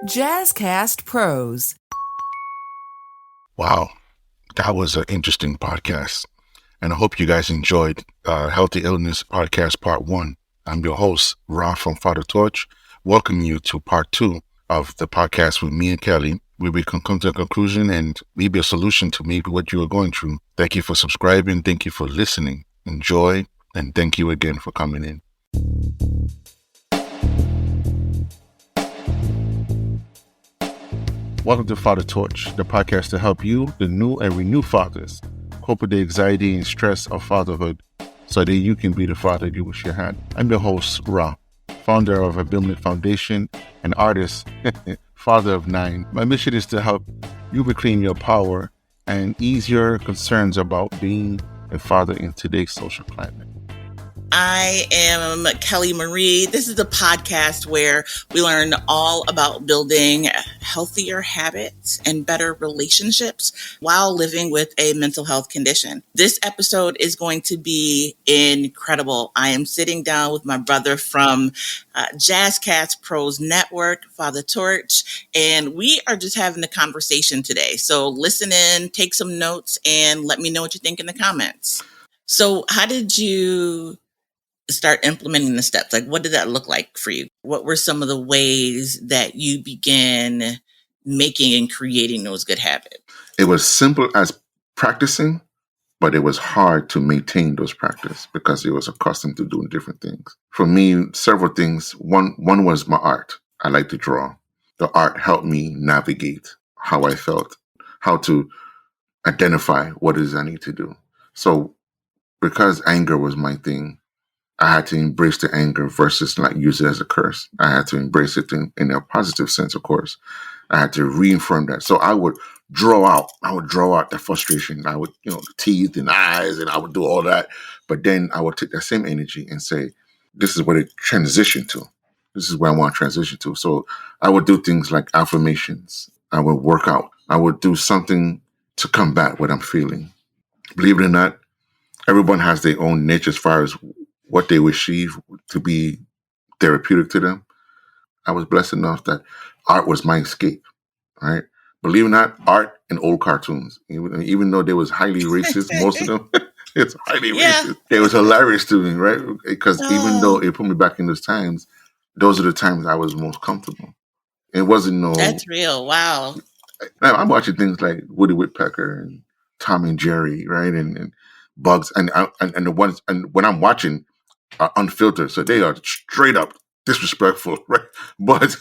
Jazzcast Pros. Wow, that was an interesting podcast. And I hope you guys enjoyed Healthy Illness Podcast Part 1. I'm your host, Ra from Father Torch, welcoming you to Part 2 of the podcast with me and Kelly, where we can come to a conclusion and maybe a solution to maybe what you are going through. Thank you for subscribing. Thank you for listening. Enjoy. And thank you again for coming in. Welcome to Father Torch, the podcast to help you, the new and renewed fathers, cope with the anxiety and stress of fatherhood so that you can be the father you wish you had. I'm your host, Ra, founder of Abimelech Foundation and artist, father of 9. My mission is to help you reclaim your power and ease your concerns about being a father in today's social climate. I am Kelly Marie. This is a podcast where we learn all about building healthier habits and better relationships while living with a mental health condition. This episode is going to be incredible. I am sitting down with my brother from Jazzcast Pros Network, Father Torch, and we are just having a conversation today. So listen in, take some notes, and let me know what you think in the comments. So how did you start implementing the steps? Like, what did that look like for you? What were some of the ways that you began making and creating those good habits? It was simple as practicing, but it was hard to maintain those practices because it was accustomed to doing different things. For me, several things. One was my art. I like to draw. The art helped me navigate how I felt, how to identify what it is I need to do. So because anger was my thing, I had to embrace the anger versus not use it as a curse. I had to embrace it in a positive sense, of course. I had to reaffirm that. So I would draw out the frustration. I would, the teeth and eyes, and I would do all that. But then I would take that same energy and say, this is what it transitioned to. This is where I want to transition to. So I would do things like affirmations. I would work out. I would do something to combat what I'm feeling. Believe it or not, everyone has their own niche as far as what they receive to be therapeutic to them. I was blessed enough that art was my escape, right? Believe it or not, art and old cartoons, even though they was highly racist, most of them, it's highly racist. It was hilarious to me, right? Because even though it put me back in those times, those are the times I was most comfortable. It wasn't That's real. Wow. I'm watching things like Woody Woodpecker and Tom and Jerry, right? And Bugs and the ones, and when I'm watching, are unfiltered, so they are straight up disrespectful, right? But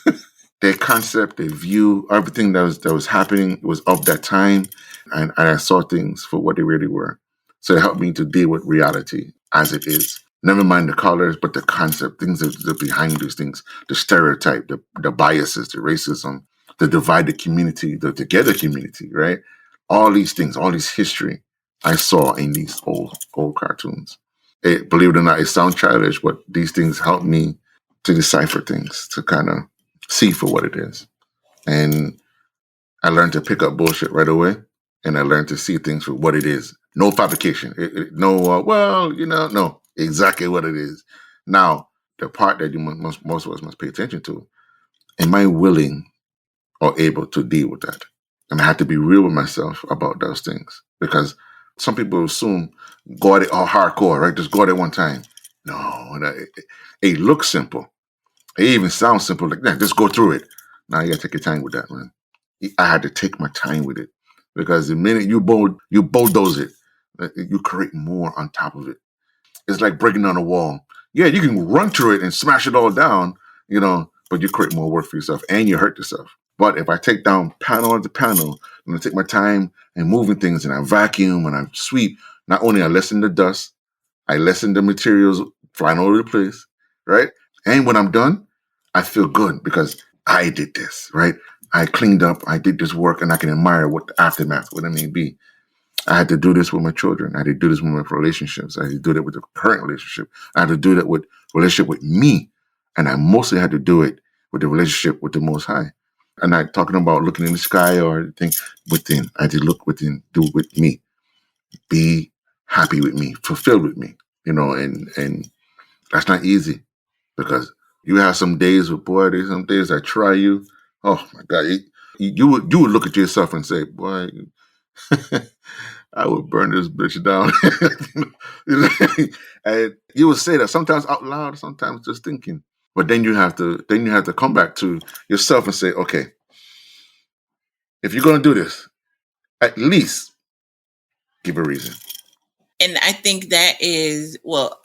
their concept, their view, everything that was happening was of that time, and I saw things for what they really were. So it helped me to deal with reality as it is. Never mind the colors, but the concept, things that are behind these things, the stereotype, the biases, the racism, the divided community, the together community, right? All these things, all this history I saw in these old cartoons. Believe it or not, it sounds childish, but these things help me to decipher things, to kind of see for what it is. And I learned to pick up bullshit right away, and I learned to see things for what it is. No fabrication. No, exactly what it is. Now, the part that most of us must pay attention to, am I willing or able to deal with that? And I had to be real with myself about those things, because some people assume go at it all hardcore, right? Just go at it one time. No, it looks simple. It even sounds simple, like that. Just go through it. Now you gotta take your time with that, man. I had to take my time with it, because the minute you bulldoze it, you create more on top of it. It's like breaking down a wall. Yeah, you can run through it and smash it all down, but you create more work for yourself and you hurt yourself. But if I take down panel after panel, and I take my time and moving things, and I vacuum and I sweep, not only I lessen the dust, I lessen the materials flying all over the place, right? And when I'm done, I feel good because I did this, right? I cleaned up, I did this work, and I can admire what the aftermath, what it may be. I had to do this with my children. I had to do this with my relationships. I had to do that with the current relationship. I had to do that with relationship with me. And I mostly had to do it with the relationship with the Most High. I'm not talking about looking in the sky or anything within. I had to look within, do it with me. Be happy with me, fulfilled with me, and that's not easy, because you have some days with, boy, there's some days I try you, Oh my God. You would look at yourself and say, boy, I would burn this bitch down. And you would say that sometimes out loud, sometimes just thinking. But then you have to come back to yourself and say, okay, if you're gonna do this, at least give a reason. And I think that is, well,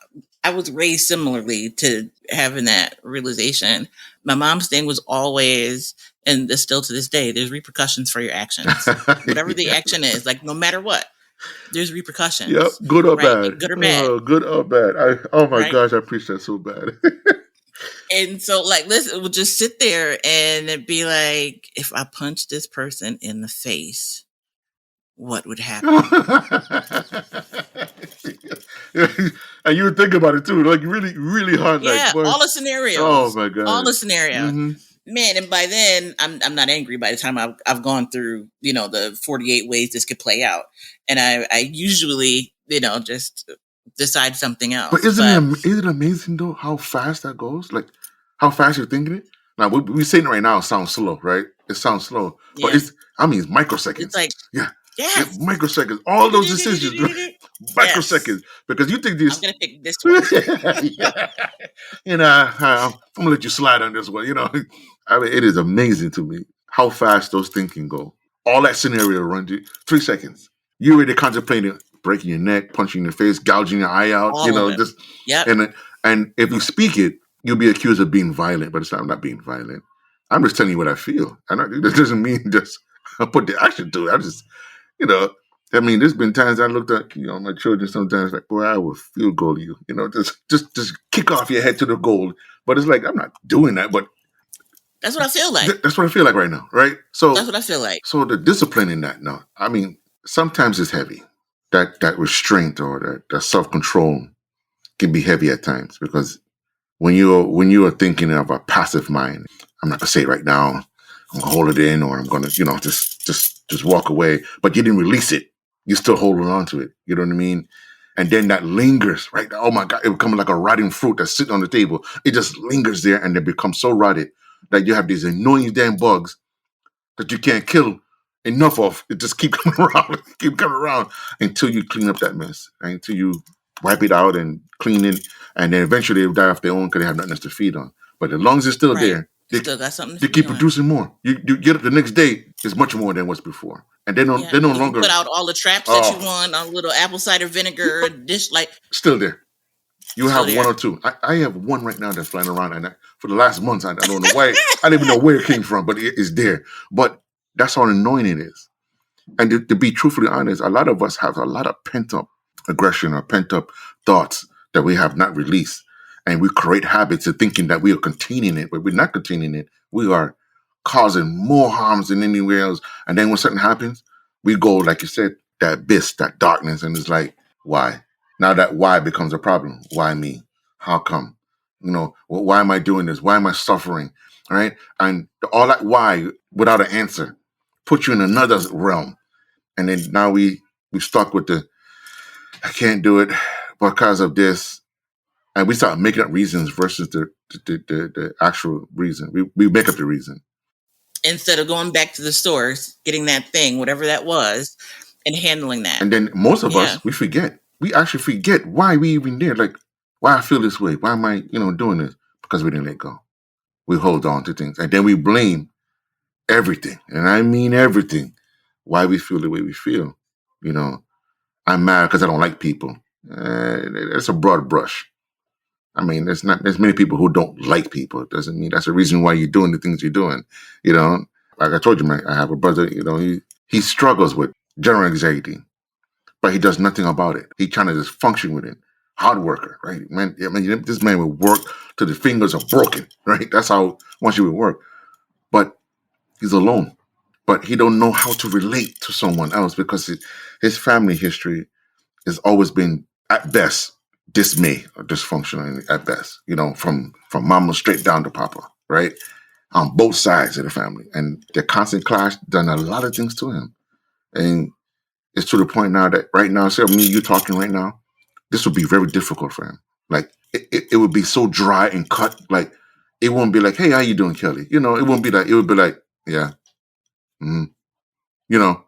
I was raised similarly to having that realization. My mom's thing was always, and this still to this day, there's repercussions for your actions. Whatever the Yeah. action is, like no matter what, there's Yep, repercussions, good or right? bad. Good or bad, Oh, good or bad. Oh my right? gosh, I preach that so bad. And so, like, listen, we'll just sit there and be like, if I punch this person in the face, what would happen? And you think about it too, like really, really hard, like Yeah, boy. all the Oh scenarios, my all God. the scenarios. Hmm. Man, and by then I'm not angry. By the time I've gone through, the 48 ways this could play out, and I usually, just decide something But else. isn't But it amazing though how fast that goes? Like how fast you're thinking it. Now we saying it right now. It sounds slow, right? It sounds slow, but yeah, it's it's microseconds. like Yeah, yes, microseconds. All those decisions, yes. microseconds. Because you think I'm this. gonna pick this one. Yeah. I'm gonna let you slide on this one. I mean, it is amazing to me how fast those things can go. All that scenario runs you 3 seconds. You already contemplating breaking your neck, punching your face, gouging your eye out. All of it. Just Yep. and if you speak it, you'll be accused of being violent. But I'm not being violent. I'm just telling you what I feel. This doesn't mean just put the action to it. I just you know, I mean, there's been times I looked at my children sometimes like, boy, I would field goal you, just kick off your head to the goal. But it's like I'm not doing that, but That's what I feel like. that's what I feel like right now, right? That's So, what I feel like. so the discipline in that, no, I mean, sometimes it's heavy. That restraint or that self control can be heavy at times because when you are thinking of a passive mind, I'm not gonna say it right now. I'm gonna hold it in, or I'm gonna, just walk away. But you didn't release it. You're still holding on to it. You know what I mean? And then that lingers, right? Oh my God, it becomes like a rotting fruit that's sitting on the table. It just lingers there, and it becomes so rotted that you have these annoying damn bugs that you can't kill enough of. It just keep coming around, keep coming around until you clean up that mess, right? Until you wipe it out and clean it, and then eventually they'll die off their own because they have nothing else to feed on. But as long as it's still Right. there, You still got something to they feed keep on. producing more. You get it the next day, it's much more than what's before, and they no You can longer put out all the traps that you want on a little apple cider vinegar dish, like still there. You still have one there. or two. I have one right now that's flying around, and for the last months, I don't know why. I don't even know where it came from, but it's there. But that's how annoying it is. And to be truthfully honest, a lot of us have a lot of pent up aggression or pent up thoughts that we have not released. And we create habits of thinking that we are containing it, but we're not containing it. We are causing more harms than anywhere else. And then when something happens, we go, like you said, that abyss, that darkness. And it's like, why? Now that why becomes a problem. Why me? How come? Why am I doing this? Why am I suffering? All right. And all that why without an answer put you in another realm. And then now we stuck with the I can't do it because of this, and we start making up reasons versus the actual reason. We make up the reason Instead of going back to the stores, getting that thing, whatever that was, and handling that. and then most of Yeah. us we forget. We actually forget why we even there. Like why I feel this way. Why am I doing this? Because we didn't let go. We hold on to things, and then we blame everything, and I mean everything. Why we feel the way we feel. I'm mad because I don't like people. It's a broad brush. I mean, there's many people who don't like people. It doesn't mean that's the reason why you're doing the things you're doing. Like I told you, I have a brother. He struggles with general anxiety, but he does nothing about it. He trying to just function with it. Hard worker, right? Man, I mean, this man would work till the fingers are broken, right? That's how much he would work. But he's alone. But he don't know how to relate to someone else because his family history has always been at best dismay or dysfunctional at best. From mama straight down to papa, right? On both sides of the family, and the constant clash done a lot of things to him, and it's to the point now that right now, say me you talking right now, this would be very difficult for him. Like it would be so dry and cut. Like it won't be like, hey, how you doing, Kelly? It won't be like. It would be like, Yeah. Mm. You know,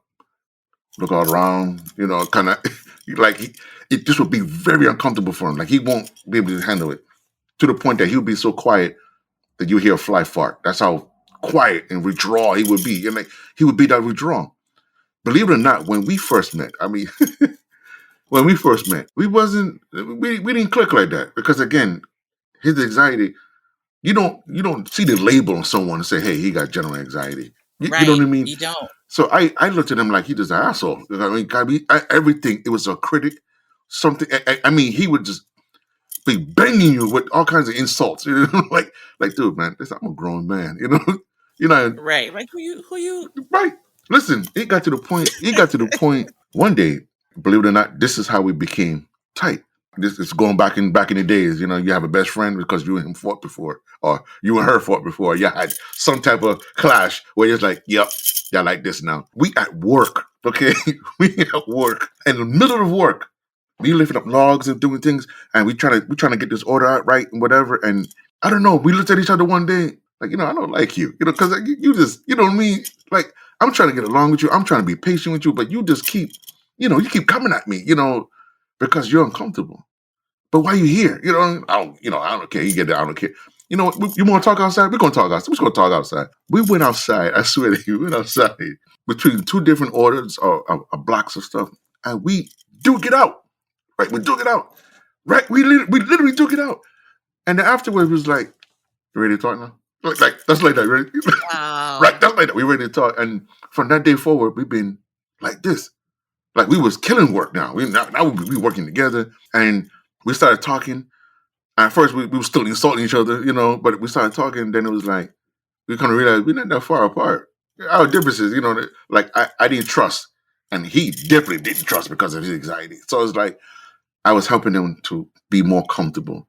look all around, kind of like it just would be very uncomfortable for him. Like he won't be able to handle it to the point that he would be so quiet that you hear a fly fart. That's how quiet and withdraw he would be. And like he would be that withdrawn. Believe it or not, when we first met, I mean, when we first met, we didn't click like that because again, his anxiety, you don't see the label on someone and say, hey, he got general anxiety. You know what Right. I mean? You don't. So I looked at him like he just an asshole. I mean, everything. It was a critic. Something. I mean, he would just be banging you with all kinds of insults. Like, dude, man, I'm a grown man. Right. Like who you Right. Listen, it got to the point. It got to the point one day. Believe it or not, this is how we became tight. This is going back in the days. You have a best friend because you and him fought before, or you and her fought before. You had some type of clash where it's like, yep, y'all like this now. We at work, okay? We at work, in the middle of work, we lifting up logs and doing things, and we trying to get this order out right and whatever. And I don't know. We looked at each other one day, like, I don't like you, because you just, you know what I mean? Like, I'm trying to get along with you. I'm trying to be patient with you, but you just keep, you keep coming at me, because you're uncomfortable. But why are you here? I don't care. You get there, I don't care. You know what? You want to talk outside? We're going to talk outside. We're just going to talk outside. We went outside. I swear to you, we went outside between two different orders or blocks of stuff, and we duke it out. Right? We duke it out. Right? We literally duke it out. And then afterwards, it was like, you ready to talk now? Like that's like that, right? Wow. Right? That's like that. We ready to talk. And from that day forward, we've been like this. Like we was killing work now. Now we working together, and we started talking. At first, we were still insulting each other, but we started talking. Then it was like we kind of realized we're not that far apart. Our differences, like I didn't trust, and he definitely didn't trust because of his anxiety. So it's like I was helping him to be more comfortable.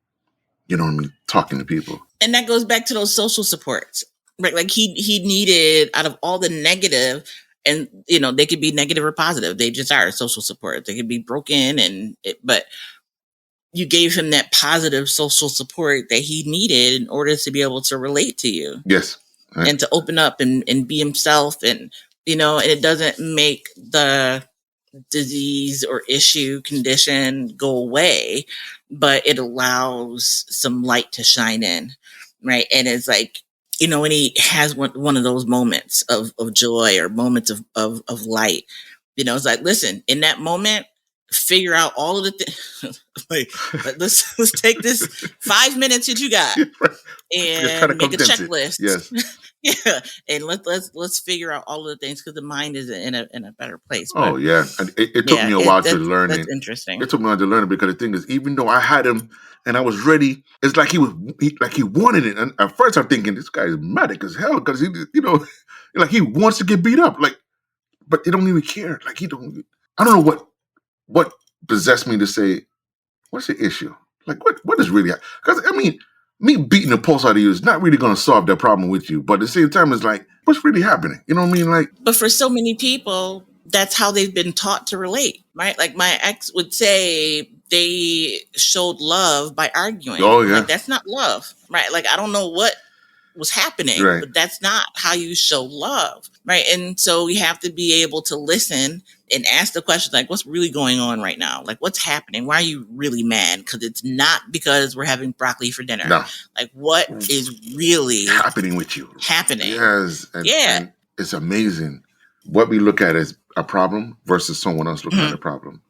You know what I mean? Talking to people. And that goes back to those social supports, right? Like he needed, out of all the negative, and they could be negative or positive. They just are social support. They could be broken, but you gave him that positive social support that he needed in order to be able to relate to you. Yes. Right. And to open up and be himself, and it doesn't make the disease or issue condition go away, but it allows some light to shine in, right? And it's like, when he has one of those moments of joy or moments of light, it's like, listen, in that moment, figure out all of the things. Like, let's take this 5 minutes that you got and make a checklist. Yes. Yeah, and let's figure out all of the things, because the mind is in a better place. But, yeah, and it took me a while to learn it. That's interesting. It took me a while to learn it because the thing is, even though I had him and I was ready, it's like he wanted it. And at first, I'm thinking this guy is mad as hell because he, like he wants to get beat up, like, but he don't even care. Like he don't. I don't know what possessed me to say, what's the issue? Like what is really? Because I mean, me beating the pulse out of you is not really going to solve that problem with you. But at the same time, it's like, what's really happening? You know what I mean? Like, but for so many people, that's how they've been taught to relate, right? Like my ex would say they showed love by arguing. Oh yeah, like, that's not love, right? Like I don't know what was happening, right, but that's not how you show love, right? And so we have to be able to listen and ask the question, like, what's really going on right now? Like, what's happening? Why are you really mad? Because it's not because we're having broccoli for dinner. No. Like, what is really happening with you? Happening. Yes. And it's amazing what we look at as a problem versus someone else looking at a problem.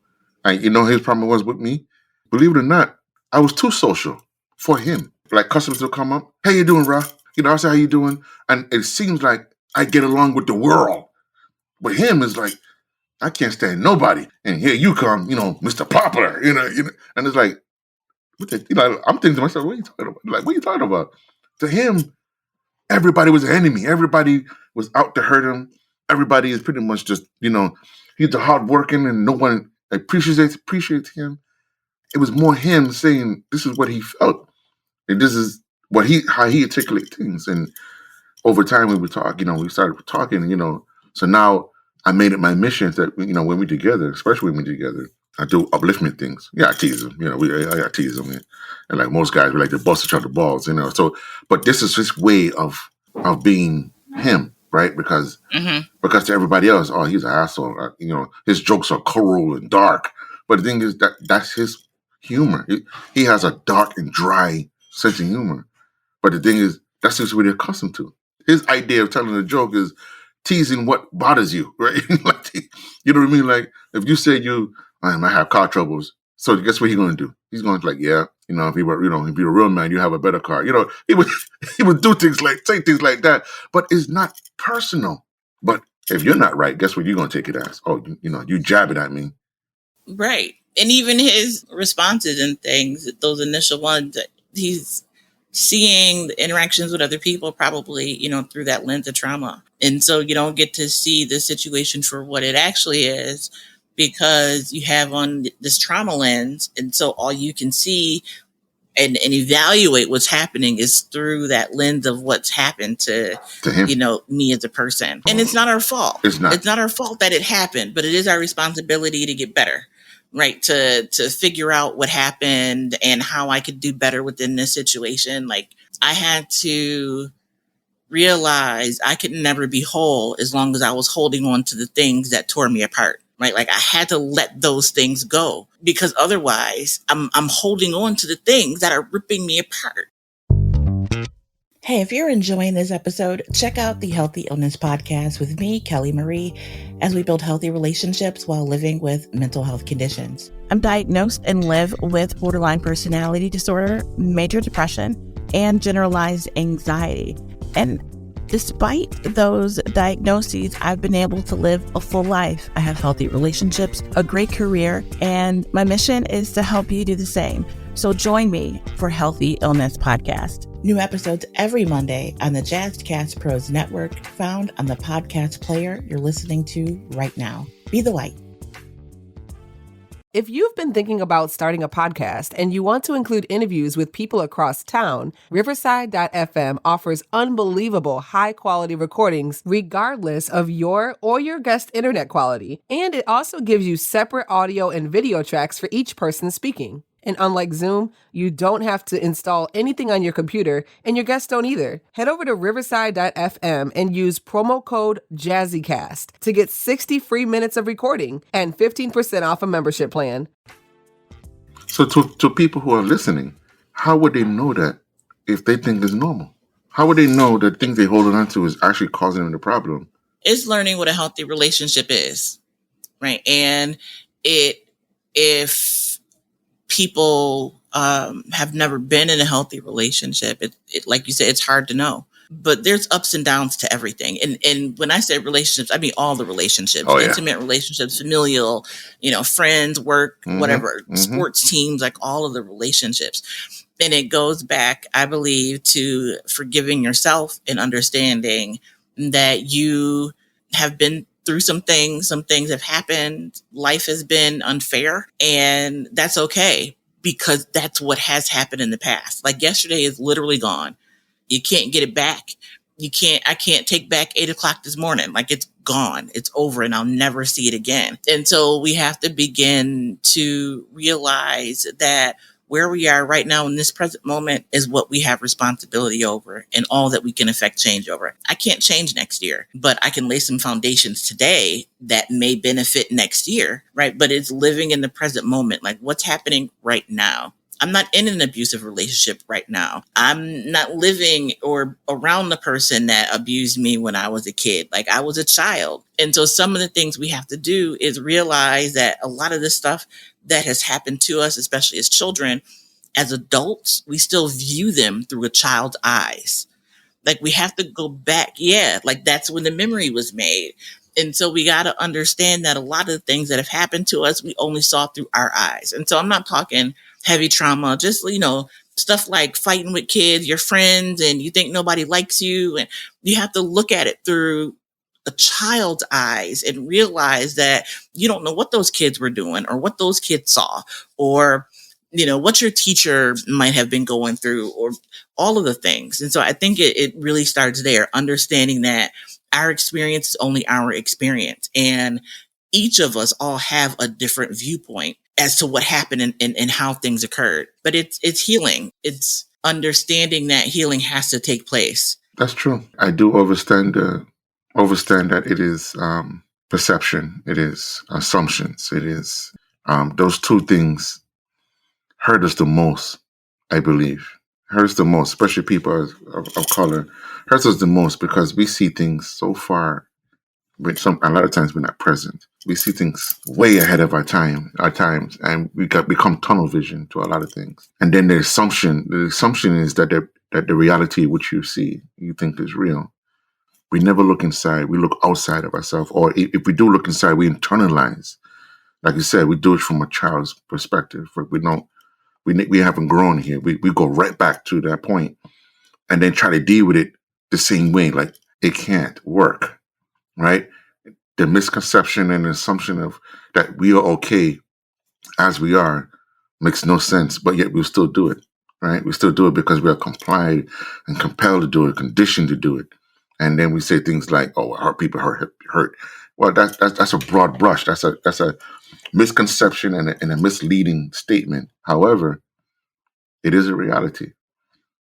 And his problem was with me. Believe it or not, I was too social for him. Like customers will come up, "How you doing, Ra?" I say, "How you doing?" And it seems like I get along with the world. But him is like, I can't stand nobody. And here you come, Mr. Popular, and it's like, I'm thinking to myself, what are you talking about? Like, what are you talking about? To him, everybody was an enemy. Everybody was out to hurt him. Everybody is pretty much just, he's a hardworking and no one appreciates him. It was more him saying this is what he felt. And this is how he articulates things. And over time we would talk, we started talking, so now I made it my mission that, when we're together, especially when we're together, I do upliftment things. Yeah, I tease him, I tease him. And like most guys, we like to bust each other balls, so, but this is his way of being him. right? Because to everybody else, oh, he's an asshole. His jokes are cruel and dark. But the thing is that's his humor. He has a dark and dry sense of humor. But the thing is, that's just what he's accustomed to. His idea of telling a joke is teasing what bothers you, right? Like, you know what I mean? Like, if you say I might have car troubles, so guess what he's going to do? He's going to if you're a real man, you have a better car. He would he would say things like that, but it's not personal. But if you're not right, guess what you're going to take it as? Oh, you jab it at me. Right. And even his responses and things, those initial ones, he's seeing the interactions with other people probably, through that lens of trauma. And so you don't get to see the situation for what it actually is because you have on this trauma lens. And so all you can see and evaluate what's happening is through that lens of what's happened to him. Me as a person. And it's not our fault. It's not our fault that it happened, but it is our responsibility to get better, right? To figure out what happened and how I could do better within this situation. Like, I had to realize I could never be whole as long as I was holding on to the things that tore me apart. Right? Like, I had to let those things go because otherwise I'm holding on to the things that are ripping me apart. Hey, if you're enjoying this episode, check out the Healthy Illness Podcast with me, Kelly Marie, as we build healthy relationships while living with mental health conditions. I'm diagnosed and live with borderline personality disorder, major depression, and generalized anxiety. And despite those diagnoses, I've been able to live a full life. I have healthy relationships, a great career, and my mission is to help you do the same. So join me for Healthy Illness Podcast. New episodes every Monday on the Jazzcast Pros Network, found on the podcast player you're listening to right now. Be the light. If you've been thinking about starting a podcast and you want to include interviews with people across town, Riverside.fm offers unbelievable high-quality recordings regardless of your or your guest internet quality. And it also gives you separate audio and video tracks for each person speaking. And unlike Zoom, you don't have to install anything on your computer, and your guests don't either. Head over to Riverside.fm and use promo code JazzyCast to get 60 free minutes of recording and 15% off a membership plan. So to people who are listening, how would they know that if they think it's normal? How would they know that things they're holding on to is actually causing them the problem? It's learning what a healthy relationship is, right? And if people have never been in a healthy relationship, it like you said, it's hard to know. But there's ups and downs to everything. And when I say relationships, I mean all the relationships, intimate relationships, familial, friends, work, whatever, sports teams, like all of the relationships. And it goes back, I believe, to forgiving yourself and understanding that you have been through some things have happened. Life has been unfair, and that's okay because that's what has happened in the past. Like, yesterday is literally gone. You can't get it back. I can't take back 8:00 this morning. Like, it's gone. It's over, and I'll never see it again. And so we have to begin to realize that where we are right now in this present moment is what we have responsibility over and all that we can affect change over. I can't change next year, but I can lay some foundations today that may benefit next year, right? But it's living in the present moment, like what's happening right now. I'm not in an abusive relationship right now. I'm not living or around the person that abused me when I was a kid. Like, I was a child. And so some of the things we have to do is realize that a lot of this stuff that has happened to us, especially as children, as adults, we still view them through a child's eyes. Like, we have to go back. Yeah, like that's when the memory was made. And so we got to understand that a lot of the things that have happened to us, we only saw through our eyes. And so I'm not talking heavy trauma, just, stuff like fighting with kids, your friends, and you think nobody likes you. And you have to look at it through a child's eyes and realize that you don't know what those kids were doing or what those kids saw or, what your teacher might have been going through or all of the things. And so I think it really starts there, understanding that our experience is only our experience. And each of us all have a different viewpoint as to what happened and how things occurred. But it's healing. It's understanding that healing has to take place. That's true. I do understand Understand that it is perception, it is assumptions, it is those two things hurt us the most, I believe. Hurts the most, especially people of color. Hurts us the most because we see things so far, but a lot of times we're not present. We see things way ahead of our times, and we become tunnel vision to a lot of things. And then the assumption is that the reality which you see, you think is real. We never look inside. We look outside of ourselves, or if we do look inside, we internalize. Like you said, we do it from a child's perspective. We haven't grown here. We go right back to that point, and then try to deal with it the same way. Like it can't work, right? The misconception and assumption of that we are okay as we are makes no sense, but yet we'll still do it, right? We still do it because we are complied and compelled to do it, conditioned to do it. And then we say things like, "Oh, hurt people hurt." Well, that's a broad brush. That's a misconception and a misleading statement. However, it is a reality.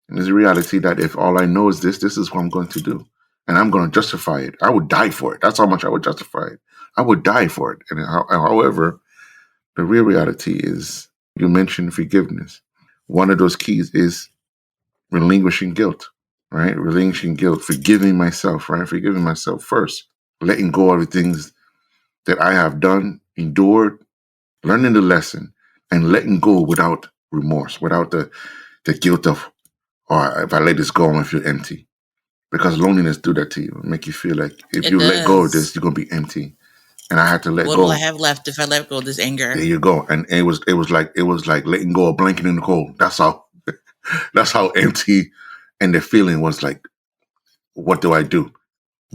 It is a reality that if all I know is this is what I'm going to do, and I'm going to justify it. I would die for it. That's how much I would justify it. I would die for it. And however, the real reality is, you mentioned forgiveness. One of those keys is relinquishing guilt, right? Relinquishing guilt, forgiving myself, right? Forgiving myself first, letting go of the things that I have done, endured, learning the lesson, and letting go without remorse, without the guilt of, or if I let this go, I'm going to feel empty. Because loneliness do that to you. It make you feel like if It you let go of does. this, you're going to be empty. And I had to let What will go. I have left if I let go of this anger? There you go. And it was like letting go of blanket in the cold. That's how empty, and the feeling was like, what do I do?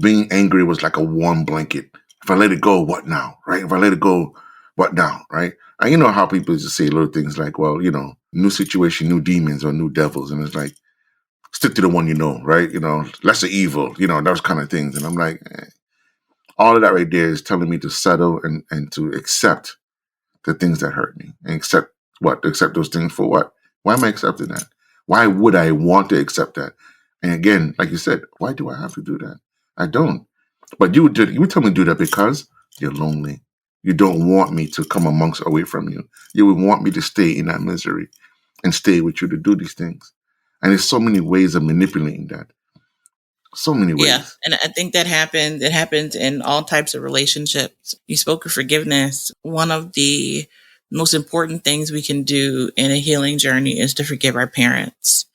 Being angry was like a warm blanket. If I let it go, what now? Right? If I let it go, what now? Right? And you know how people just say little things like, well, new situation, new demons or new devils. And it's like, stick to the one you know, right? Lesser evil, those kind of things. And I'm like, all of that right there is telling me to settle and to accept the things that hurt me. And accept what? To accept those things for what? Why am I accepting that? Why would I want to accept that? And again, like you said, why do I have to do that? I don't. But you would tell me to do that because you're lonely. You don't want me to come away from you. You would want me to stay in that misery and stay with you to do these things. And there's so many ways of manipulating that. So many ways. Yeah, and I think that happens. It happens in all types of relationships. You spoke of forgiveness. One of the most important things we can do in a healing journey is to forgive our parents.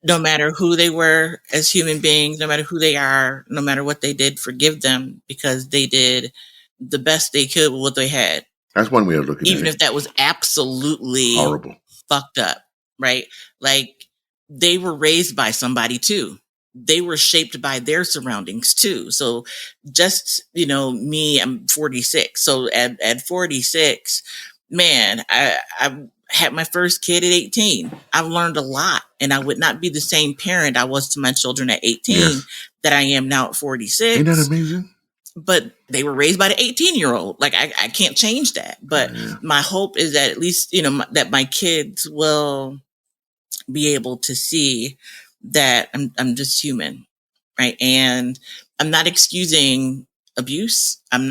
No matter who they were as human beings, no matter who they are, no matter what they did, forgive them because they did the best they could with what they had. That's one way of looking at it. Even if that was absolutely horrible, fucked up, right? Like they were raised by somebody too. They were shaped by their surroundings too. So just, me, I'm 46. So at 46, man, I had my first kid at 18. I've learned a lot, and I would not be the same parent I was to my children at 18 that I am now at 46. Ain't that amazing? But they were raised by the 18-year-old. Like I can't change that. But my hope is that at least, that my kids will be able to see that I'm just human, right? And I'm not excusing abuse. I'm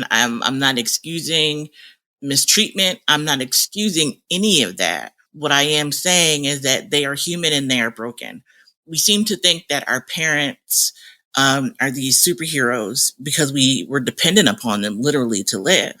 not excusing mistreatment. I'm not excusing any of that. What I am saying is that they are human and they are broken. We seem to think that our parents are these superheroes because we were dependent upon them literally to live.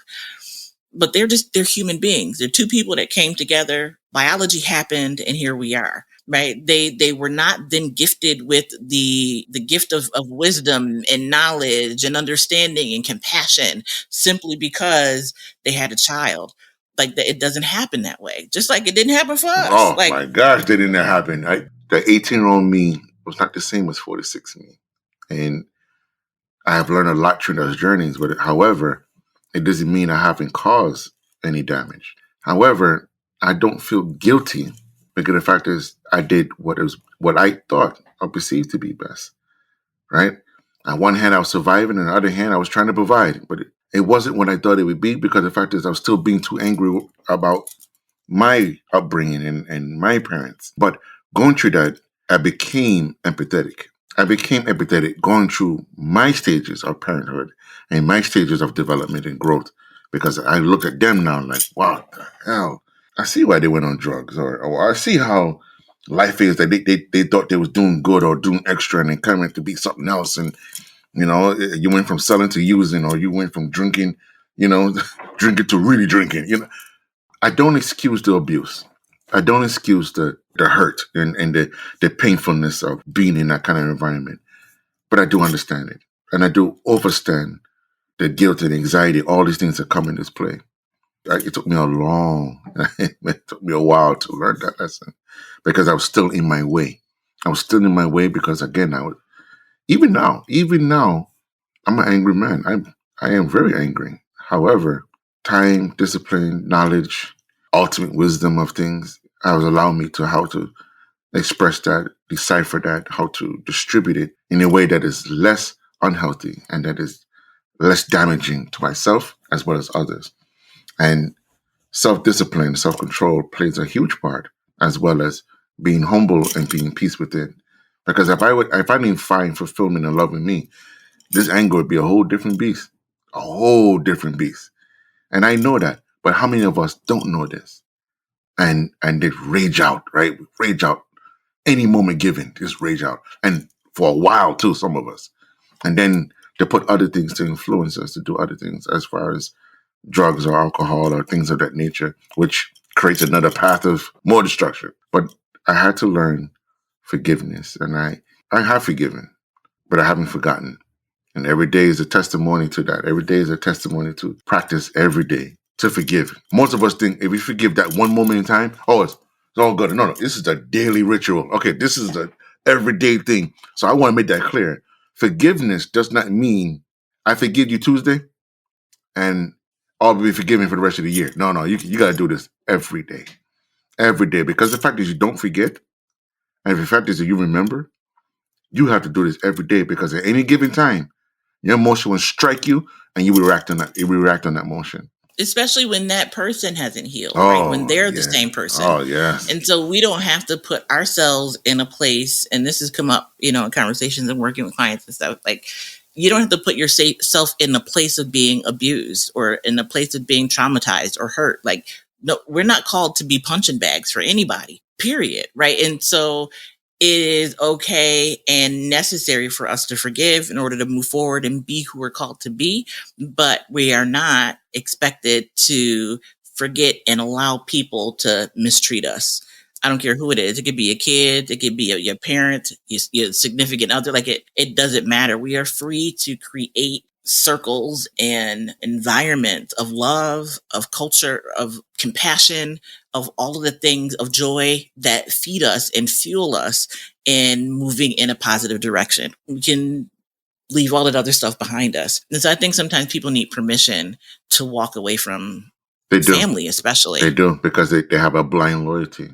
But they're human beings. They're two people that came together. Biology happened, and here we are. Right? They were not then gifted with the gift of wisdom and knowledge and understanding and compassion simply because they had a child. Like it doesn't happen that way. Just like it didn't happen for us. Oh like, my gosh, didn't that happen? The 18-year-old me was not the same as 46 me. And I have learned a lot through those journeys. But however, it doesn't mean I haven't caused any damage. However, I don't feel guilty because the fact is I did what I thought or perceived to be best, right? On one hand, I was surviving. On the other hand, I was trying to provide. But it wasn't what I thought it would be because the fact is I was still being too angry about my upbringing and my parents. But going through that, I became empathetic. I became empathetic going through my stages of parenthood and my stages of development and growth, because I look at them now like, wow, what the hell? I see why they went on drugs, or I see how life is that they thought they was doing good or doing extra and then coming to be something else. And, you went from selling to using, or you went from drinking, drinking to really drinking. I don't excuse the abuse. I don't excuse the hurt and the painfulness of being in that kind of environment. But I do understand it. And I do overstand the guilt and anxiety, all these things that come in this play. It took me it took me a while to learn that lesson, because I was still in my way. I was still in my way because, again, even now, I'm an angry man. I am very angry. However, time, discipline, knowledge, ultimate wisdom of things has allowed me to how to express that, decipher that, how to distribute it in a way that is less unhealthy and that is less damaging to myself as well as others. And self-discipline, self-control plays a huge part, as well as being humble and being peace within. Because if I didn't find fulfillment and love in me, this anger would be a whole different beast. A whole different beast. And I know that. But how many of us don't know this? And they rage out, right? Rage out any moment given, just rage out. And for a while too, some of us. And then they put other things to influence us to do other things, as far as drugs or alcohol or things of that nature, which creates another path of more destruction. But I had to learn forgiveness, and I have forgiven, but I haven't forgotten. And every day is a testimony to that. Every day is a testimony to practice every day to forgive. Most of us think if we forgive that one moment in time, it's all good. No, this is a daily ritual. Okay, this is the everyday thing. So I want to make that clear. Forgiveness does not mean I forgive you Tuesday and I'll be forgiven for the rest of the year. No, you got to do this every day. Every day. Because the fact is you don't forget, and the fact is that you remember, you have to do this every day, because at any given time, your emotion will strike you and you will react on that. You will react on that emotion. Especially when that person hasn't healed, right? When they're the same person. Oh, yes. And so we don't have to put ourselves in a place, and this has come up, in conversations and working with clients and stuff, like, you don't have to put yourself in a place of being abused or in a place of being traumatized or hurt. Like, no, we're not called to be punching bags for anybody, period. Right. And so it is okay and necessary for us to forgive in order to move forward and be who we're called to be. But we are not expected to forget and allow people to mistreat us. I don't care who it is. It could be a kid. It could be your parent, your significant other. Like, it doesn't matter. We are free to create circles and environment of love, of culture, of compassion, of all of the things of joy that feed us and fuel us in moving in a positive direction. We can leave all that other stuff behind us. And so I think sometimes people need permission to walk away from family, especially. They do, because they have a blind loyalty.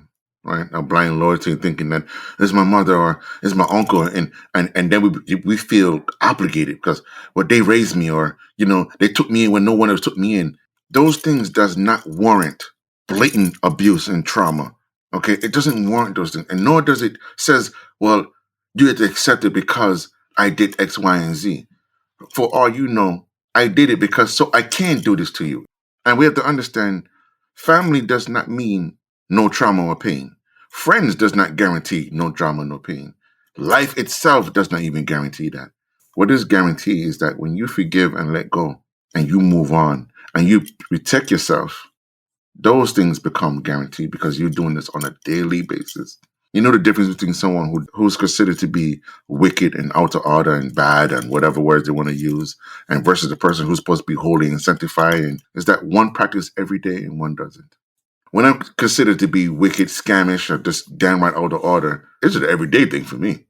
Right, a blind loyalty, thinking that it's my mother or it's my uncle, and then we feel obligated because they raised me, or they took me in when no one else took me in. Those things does not warrant blatant abuse and trauma. Okay, it doesn't warrant those things, and nor does it says, well, you have to accept it because I did X, Y, and Z. For all you know, I did it because so I can do this to you, and we have to understand, family does not mean no trauma or pain. Friends does not guarantee no drama, no pain. Life itself does not even guarantee that. What is guaranteed is that when you forgive and let go and you move on and you protect yourself, those things become guaranteed because you're doing this on a daily basis. You know the difference between someone who's considered to be wicked and out of order and bad and whatever words they want to use, and versus the person who's supposed to be holy and sanctified, is that one practice every day and one doesn't. When I'm considered to be wicked, scamish, or just downright out of order, it's an everyday thing for me.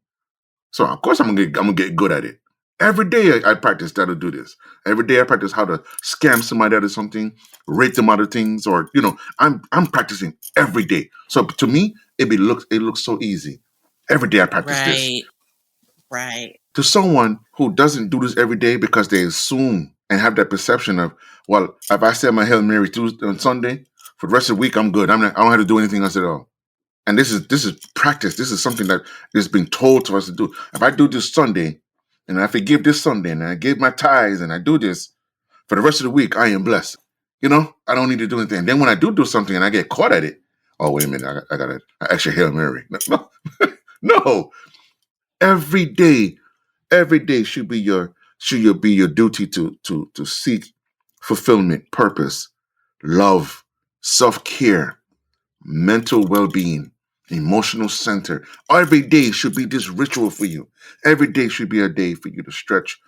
So of course I'm gonna get good at it. Every day I practice how to do this. Every day I practice how to scam somebody out of something, rape them out of things, or I'm practicing every day. So to me, it looks so easy. Every day I practice this. Right. To someone who doesn't do this every day because they assume and have that perception of, well, if I say my Hail Mary Tuesday on Sunday, for the rest of the week, I'm good. I don't have to do anything else at all. And this is practice. This is something that is being told to us to do. If I do this Sunday, and I forgive this Sunday, and I give my tithes, and I do this for the rest of the week, I am blessed. I don't need to do anything. And then when I do something and I get caught at it, oh, wait a minute, I got an extra Hail Mary. No, no. Every day should be your duty to seek fulfillment, purpose, love, self-care, mental well-being, emotional center. Every day should be this ritual for you. Every day should be a day for you to stretch,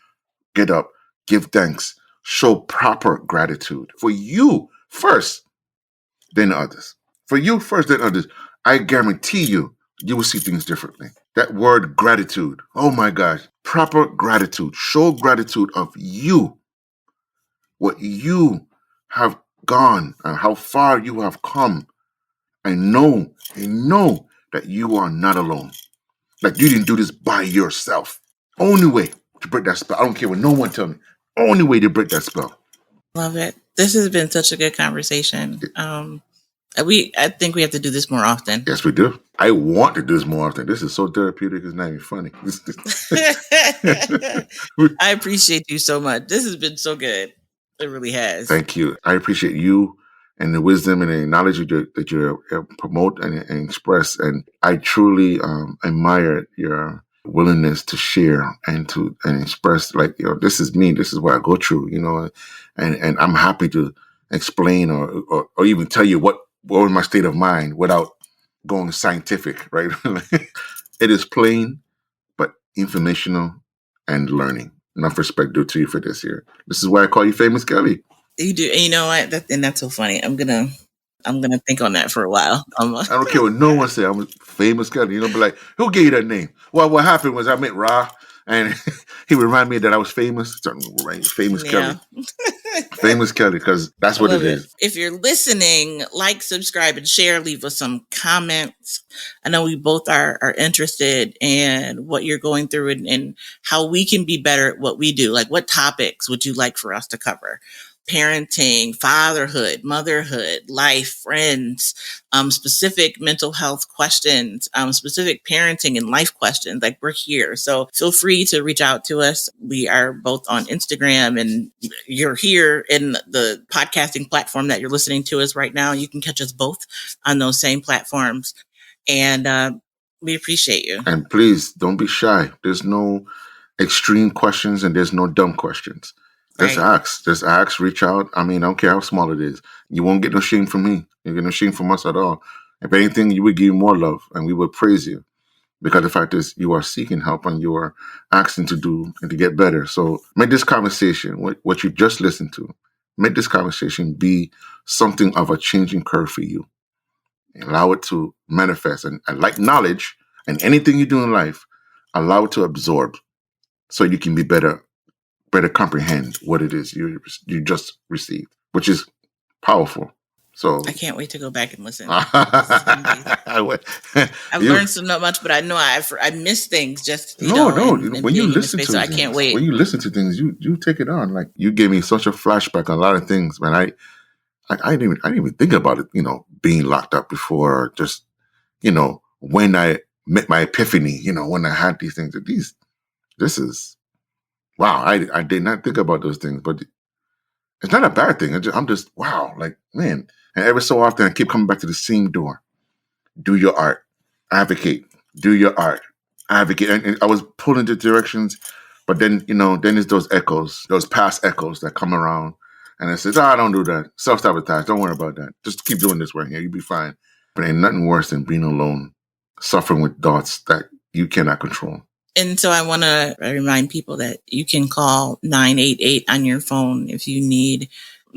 get up, give thanks, show proper gratitude for you first, then others. For you first, then others. I guarantee you will see things differently. That word gratitude, oh my gosh, proper gratitude. Show gratitude of you, what you have gone and how far you have come. And know that you are not alone. Like you didn't do this by yourself. Only way to break that spell. I don't care what no one tell me. Only way to break that spell. Love it. This has been such a good conversation. I think we have to do this more often. Yes, we do. I want to do this more often. This is so therapeutic. It's not even funny. I appreciate you so much. This has been so good. It really has. Thank you. I appreciate you and the wisdom and the knowledge that you promote and express. And I truly admire your willingness to share and express, like, this is me. This is what I go through, and I'm happy to explain or even tell you what was my state of mind without going scientific, right? It is plain, but informational and learning. Enough respect due to you for this here. This is why I call you Famous Kelly. You do, and you know what? And that's so funny. I'm gonna think on that for a while. I don't care what no one say. I'm Famous Kelly. Be like, who gave you that name? Well, what happened was I met Ra, and he reminded me that I was famous. Famous Kelly. Famous Kelly, because that's what it is. If you're listening, like, subscribe, and share. Leave us some comments. I know we both are interested in what you're going through and how we can be better at what we do. Like, what topics would you like for us to cover? Parenting, fatherhood, motherhood, life, friends, specific mental health questions, specific parenting and life questions. Like, we're here. So feel free to reach out to us. We are both on Instagram, and you're here in the podcasting platform that you're listening to us right now. You can catch us both on those same platforms. And we appreciate you. And please don't be shy. There's no extreme questions and there's no dumb questions. Just ask, reach out. I don't care how small it is. You won't get no shame from me. You get no shame from us at all. If anything, you would give you more love and we would praise you. Because the fact is, you are seeking help and you are asking to do and to get better. So make this conversation, what you just listened to, make this conversation be something of a changing curve for you. Allow it to manifest. And like knowledge and anything you do in life, allow it to absorb so you can be better comprehend what it is you just received, which is powerful. So I can't wait to go back and listen. I've learned so much, but I know I miss things. Just when you listen to things, so I can't wait. When you listen to things, you take it on. Like, you gave me such a flashback on a lot of things, man. I didn't even think about it. Being locked up before, just when I met my epiphany. When I had these things. This is. Wow, I did not think about those things, but it's not a bad thing. I'm just, wow, like, man. And every so often I keep coming back to the same door. Do your art. Advocate. Do your art. Advocate. And I was pulled into directions, but then, then there's those echoes, those past echoes that come around. And it says, don't do that. Self-sabotage. Don't worry about that. Just keep doing this right here. You'll be fine. But ain't nothing worse than being alone, suffering with thoughts that you cannot control. And so I want to remind people that you can call 988 on your phone if you need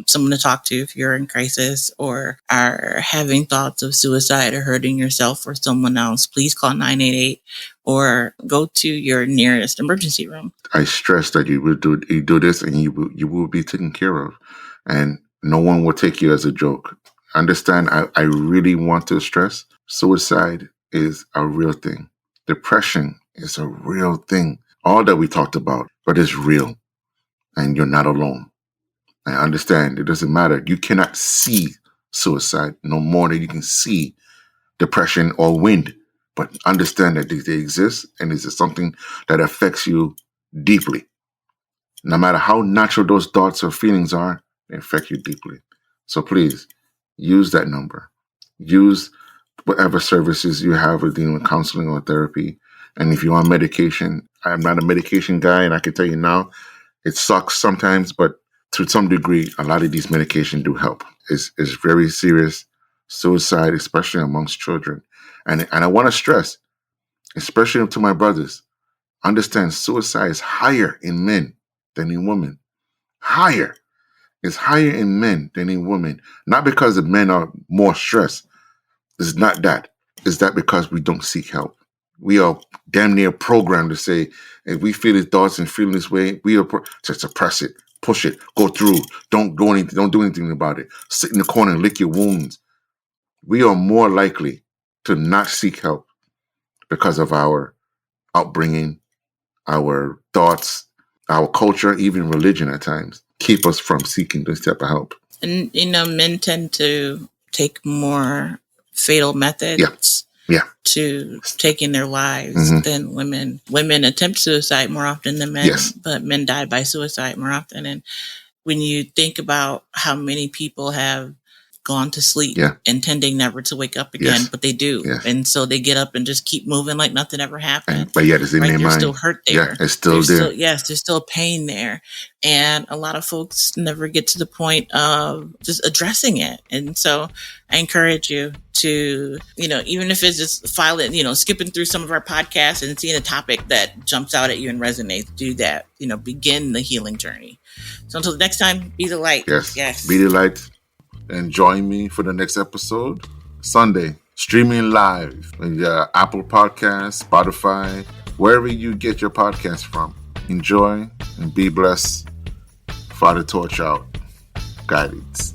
someone to talk to, if you're in crisis or are having thoughts of suicide or hurting yourself or someone else. Please call 988 or go to your nearest emergency room. I stress that you do this and you will be taken care of, and no one will take you as a joke. Understand, I really want to stress, suicide is a real thing. Depression is a real thing. All that we talked about, but it's real. And you're not alone. I understand. It doesn't matter. You cannot see suicide no more than you can see depression, or wind. But understand that they exist, and this is something that affects you deeply. No matter how natural those thoughts or feelings are, they affect you deeply. So please use that number. Use whatever services you have with dealing with counseling or therapy. And if you're on medication, I'm not a medication guy, and I can tell you now, it sucks sometimes, but to some degree, a lot of these medications do help. It's very serious suicide, especially amongst children. And I want to stress, especially to my brothers, understand suicide is higher in men than in women. Higher. It's higher in men than in women. Not because the men are more stressed. It's not that. It's that because we don't seek help. We are damn near programmed to say, if we feel these thoughts and feel this way, we are to suppress it, push it, go through. Don't do anything about it. Sit in the corner and lick your wounds. We are more likely to not seek help because of our upbringing, our thoughts, our culture, even religion at times, keep us from seeking this type of help. And, men tend to take more fatal methods to taking their lives than women. Women attempt suicide more often than men, but men die by suicide more often. And when you think about how many people have gone to sleep intending never to wake up again, but they do. And so they get up and just keep moving like nothing ever happened. But yet it's in their mind. There's still hurt there. Yeah, it's still there. There's still pain there. And a lot of folks never get to the point of just addressing it. And so I encourage you to, even if it's just skipping through some of our podcasts and seeing a topic that jumps out at you and resonates, do that. Begin the healing journey. So until the next time, be the light. Yes. Be the light. And join me for the next episode, Sunday, streaming live on your Apple Podcasts, Spotify, wherever you get your podcast from. Enjoy and be blessed. Father Torch out. Guidance.